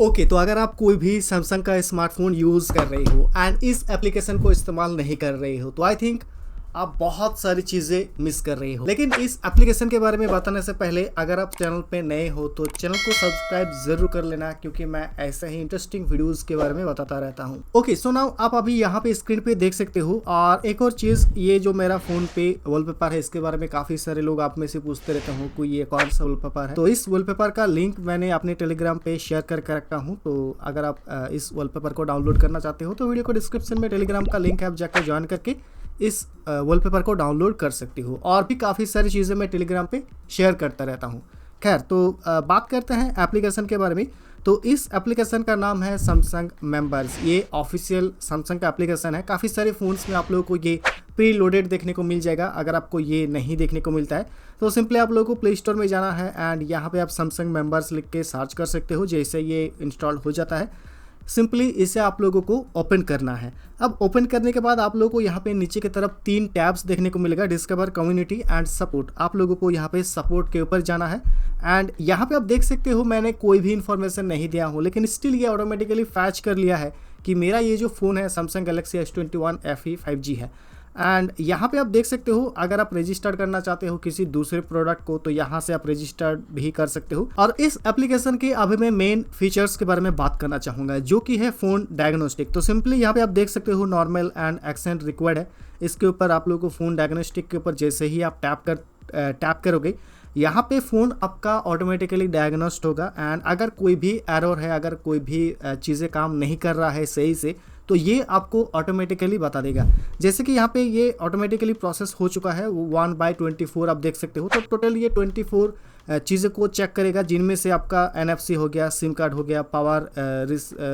Okay, तो अगर आप कोई भी सैमसंग का स्मार्टफोन यूज़ कर रहे हो एंड इस एप्लीकेशन को इस्तेमाल नहीं कर रहे हो तो आई थिंक आप बहुत सारी चीज़ें मिस कर रहे हो। लेकिन इस एप्लीकेशन के बारे में बताने से पहले अगर आप चैनल पे नए हो तो चैनल को सब्सक्राइब जरूर कर लेना, क्योंकि मैं ऐसे ही इंटरेस्टिंग वीडियोस के बारे में बताता रहता हूँ। ओके, सो नाउ आप अभी यहाँ पे स्क्रीन पे देख सकते हो। और एक और चीज़, ये जो मेरा फ़ोन पे वॉलपेपर है इसके बारे में काफ़ी सारे लोग आप में से पूछते रहते हो कोई ये कौन सा वॉलपेपर है। तो इस वॉलपेपर का लिंक मैंने अपने टेलीग्राम पे शेयर करके रखा हूँ। तो अगर आप इस वॉलपेपर को डाउनलोड करना चाहते हो तो वीडियो को डिस्क्रिप्शन में टेलीग्राम का लिंक है, आप जाकर ज्वाइन करके इस वॉलपेपर को डाउनलोड कर सकती हो। और भी काफ़ी सारी चीज़ें मैं टेलीग्राम पे शेयर करता रहता हूँ। खैर, तो बात करते हैं एप्लीकेशन के बारे में। तो इस एप्लीकेशन का नाम है सैमसंग मेंबर्स। ये ऑफिशियल सैमसंग का एप्लीकेशन है। काफ़ी सारे फ़ोन्स में आप लोगों को ये प्री लोडेड देखने को मिल जाएगा। अगर आपको ये नहीं देखने को मिलता है तो सिंपली आप लोगों को प्ले स्टोर में जाना है एंड यहाँ पे आप सैमसंग मेंबर्स लिख के सर्च कर सकते हो। जैसे ये इंस्टॉल हो जाता है, सिंपली इसे आप लोगों को ओपन करना है। अब ओपन करने के बाद आप लोगों को यहाँ पे नीचे की तरफ 3 टैब्स देखने को मिलेगा, डिस्कवर, कम्युनिटी एंड सपोर्ट। आप लोगों को यहाँ पे सपोर्ट के ऊपर जाना है एंड यहाँ पे आप देख सकते हो मैंने कोई भी इन्फॉर्मेशन नहीं दिया हूँ, लेकिन स्टिल ये ऑटोमेटिकली फैच कर लिया है कि मेरा ये जो फ़ोन है Samsung Galaxy S21 FE 5G है। एंड यहाँ पे आप देख सकते हो अगर आप रजिस्टर करना चाहते हो किसी दूसरे प्रोडक्ट को तो यहाँ से आप रजिस्टर भी कर सकते हो। और इस एप्लीकेशन के अभी मैं मेन फीचर्स के बारे में बात करना चाहूँगा, जो कि है फ़ोन डायग्नोस्टिक। तो सिंपली यहाँ पे आप देख सकते हो नॉर्मल एंड एक्सेंट रिक्वायर्ड है। इसके ऊपर आप लोगों को फ़ोन डायग्नोस्टिक के ऊपर जैसे ही आप टैप करोगे यहाँ पे फ़ोन आपका ऑटोमेटिकली डायग्नोस्ट होगा। एंड अगर कोई भी एरर है, अगर कोई भी चीज़ें काम नहीं कर रहा है सही से, तो ये आपको ऑटोमेटिकली बता देगा। जैसे कि यहाँ पे ये ऑटोमेटिकली प्रोसेस हो चुका है 1/24 आप देख सकते हो। तो टोटल ये 24 चीज़ें को चेक करेगा, जिनमें से आपका NFC हो गया, सिम कार्ड हो गया, पावर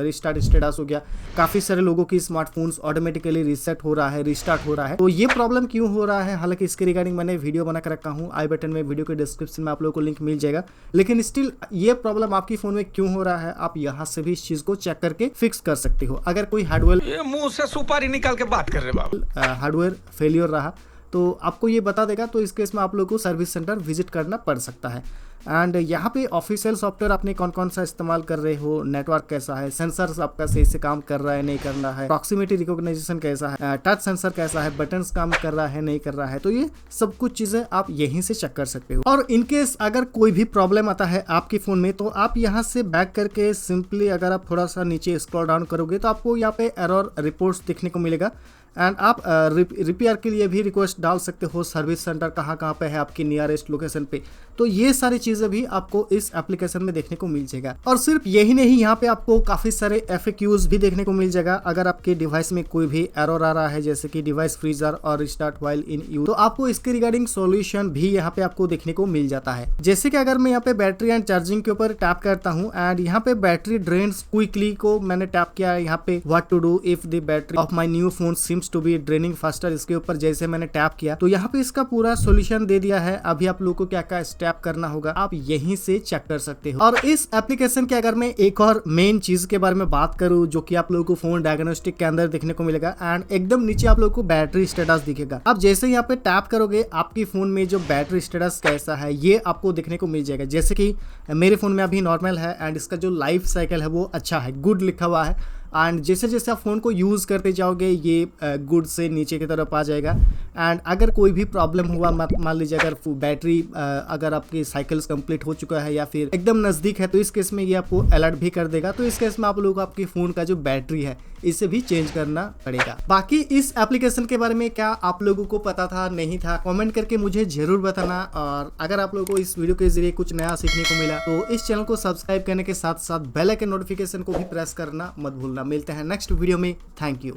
रिस्टार्ट स्टेटस हो गया। काफ़ी सारे लोगों की स्मार्टफोन्स ऑटोमेटिकली रीसेट हो रहा है, रिस्टार्ट हो रहा है। तो ये प्रॉब्लम क्यों हो रहा है, हालांकि इसके रिगार्डिंग मैंने वीडियो बना कर रखा हूँ, आई बटन में वीडियो के डिस्क्रिप्शन में आप लोगों को लिंक मिल जाएगा। लेकिन स्टिल ये प्रॉब्लम आपकी फ़ोन में क्यों हो रहा है, आप यहाँ से भी इस चीज़ को चेक करके फिक्स कर सकते हो। अगर कोई हार्डवेयर मुंह से सुपारी निकाल के बात कर रहे बाबू, हार्डवेयर फेलियर रहा तो आपको ये बता देगा। तो इस केस में आप लोगों को सर्विस सेंटर विजिट करना पड़ सकता है। एंड यहाँ पे ऑफिशियल सॉफ्टवेयर आपने कौन कौन सा इस्तेमाल कर रहे हो, नेटवर्क कैसा है, सेंसर्स आपका सही से काम कर रहा है नहीं कर रहा है, प्रॉक्सिमिटी रिकॉग्निशन कैसा है, टच सेंसर कैसा है, बटन्स काम कर रहा है नहीं कर रहा है, तो ये सब कुछ चीज़ें आप यहीं से चेक कर सकते हो। और इनकेस अगर कोई भी प्रॉब्लम आता है आपके फ़ोन में तो आप यहाँ से बैक करके सिंपली अगर आप थोड़ा सा नीचे स्क्रॉल डाउन करोगे तो आपको यहाँ पे एरर रिपोर्ट्स दिखने को मिलेगा। एंड आप रिपेयर के लिए भी रिक्वेस्ट डाल सकते हो, सर्विस सेंटर कहाँ पे है आपकी नियरेस्ट लोकेशन पे। तो ये सारी चीज़ें भी आपको इस एप्लीकेशन में देखने को मिल जाएगा। और सिर्फ यही नहीं, यहाँ पे आपको काफ़ी सारे FAQs भी देखने को मिल जाएगा। अगर आपके डिवाइस में कोई भी एरर आ रहा है, जैसे कि डिवाइस फ्रीजर और रिस्टार्ट व्हाइल इन यूज, तो आपको इसके रिगार्डिंग सॉल्यूशन भी यहाँ पे आपको देखने को मिल जाता है। जैसे कि अगर मैं यहाँ पे बैटरी एंड चार्जिंग के ऊपर टैप करता हूँ एंड यहाँ पे बैटरी ड्रेन्स क्विकली को मैंने टैप किया है। यहाँ पे what to do if the battery of my new phone seems to be draining faster, इसके ऊपर जैसे मैंने टैप किया तो यहाँ पे इसका पूरा सॉल्यूशन दे दिया है। अभी आप लोगों को क्या क्या स्टेप करना होगा आप यहीं से चेक कर सकते हो। और इस एप्लीकेशन के अगर मैं एक और मेन चीज के बारे में बात करूं, जो कि आप लोगों को फोन डायग्नोस्टिक के अंदर देखने को मिलेगा एंड एकदम नीचे आप लोगों को बैटरी स्टेटस दिखेगा। आप जैसे यहाँ पे टैप करोगे आपकी फोन में जो बैटरी स्टेटस कैसा है ये आपको देखने को मिल जाएगा। जैसे कि मेरे फोन में अभी नॉर्मल है एंड इसका जो लाइफ साइकिल है वो अच्छा है, गुड लिखा हुआ है। एंड जैसे जैसे आप फ़ोन को यूज़ करते जाओगे ये गुड से नीचे की तरफ आ जाएगा। एंड अगर कोई भी प्रॉब्लम हुआ, मान लीजिए अगर बैटरी अगर आपकी साइकिल्स कंप्लीट हो चुका है या फिर एकदम नज़दीक है, तो इस केस में ये आपको अलर्ट भी कर देगा। तो इस केस में आप लोगों को आपकी फ़ोन का जो बैटरी है इसे भी चेंज करना पड़ेगा। बाकी इस एप्लीकेशन के बारे में क्या आप लोगों को पता था, नहीं था, कमेंट करके मुझे जरूर बताना। और अगर आप लोगों को इस वीडियो के जरिए कुछ नया सीखने को मिला तो इस चैनल को सब्सक्राइब करने के साथ साथ बेल आइकन नोटिफिकेशन को भी प्रेस करना मत भूलना। मिलते हैं नेक्स्ट वीडियो में। Thank you.